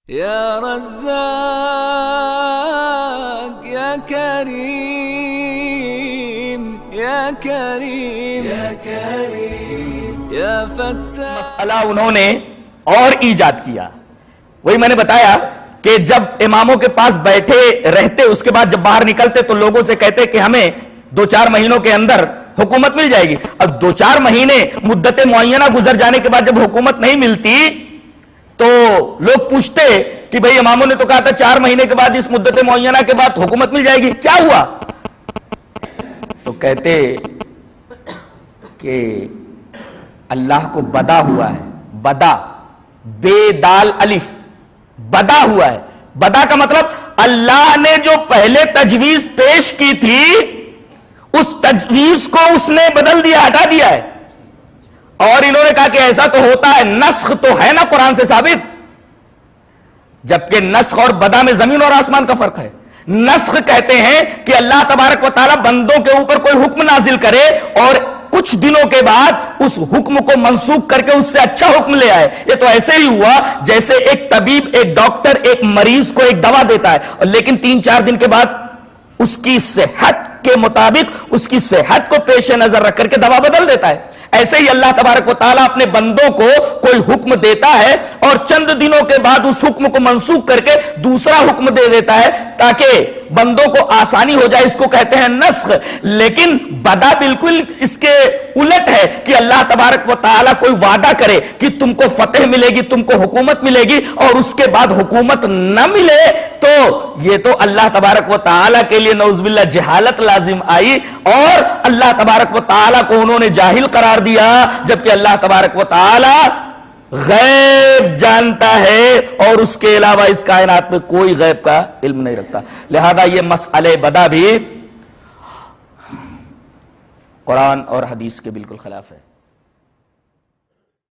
یا رزاق یا کریم یا کریم یا کریم یا فتاح. مسئلہ انہوں نے اور ایجاد کیا. وہی میں نے بتایا کہ جب اماموں کے پاس بیٹھے رہتے اس کے بعد جب باہر نکلتے تو لوگوں سے کہتے کہ ہمیں 2-4 مہینوں کے اندر حکومت مل جائے گی. اب 2-4 مہینے مدت معینہ گزر جانے کے بعد جب حکومت نہیں ملتی تو لوگ پوچھتے کہ بھئی اماموں نے تو کہا تھا 4 مہینے کے بعد اس مدت معینہ کے بعد حکومت مل جائے گی، کیا ہوا؟ تو کہتے کہ اللہ کو بدا ہوا ہے. بدا بے دال الف بدا ہوا ہے. بدا کا مطلب اللہ نے جو پہلے تجویز پیش کی تھی اس تجویز کو اس نے بدل دیا، ہٹا دیا ہے. اور انہوں نے کہا کہ ایسا تو ہوتا ہے، نسخ تو ہے نا قرآن سے ثابت. جبکہ نسخ اور بدا میں زمین اور آسمان کا فرق ہے. نسخ کہتے ہیں کہ اللہ تبارک و تعالی بندوں کے اوپر کوئی حکم نازل کرے اور کچھ دنوں کے بعد اس حکم کو منسوخ کر کے اس سے اچھا حکم لے آئے. یہ تو ایسے ہی ہوا جیسے ایک طبیب، ایک ڈاکٹر ایک مریض کو ایک دوا دیتا ہے لیکن 3-4 دن کے بعد اس کی صحت کے مطابق اس کی صحت کو پیش نظر رکھ کر کے دوا بدل دیتا ہے. ایسے ہی اللہ تبارک و تعالیٰ اپنے بندوں کو کوئی حکم دیتا ہے اور چند دنوں کے بعد اس حکم کو منسوخ کر کے دوسرا حکم دے دیتا ہے تاکہ بندوں کو آسانی ہو جائے. اس کو کہتے ہیں نسخ. لیکن بدا بالکل اس کے الٹ ہے کہ اللہ تبارک و تعالیٰ کوئی وعدہ کرے کہ تم کو فتح ملے گی، تم کو حکومت ملے گی اور اس کے بعد حکومت نہ ملے تو یہ تو اللہ تبارک و تعالیٰ کے لیے نعوذ باللہ جہالت لازم آئی اور اللہ تبارک و تعالیٰ کو انہوں نے جاہل قرار دیا، جبکہ اللہ تبارک و تعالی غیب جانتا ہے اور اس کے علاوہ اس کائنات میں کوئی غیب کا علم نہیں رکھتا. لہذا یہ مسئلہ بدا بھی قرآن اور حدیث کے بالکل خلاف ہے.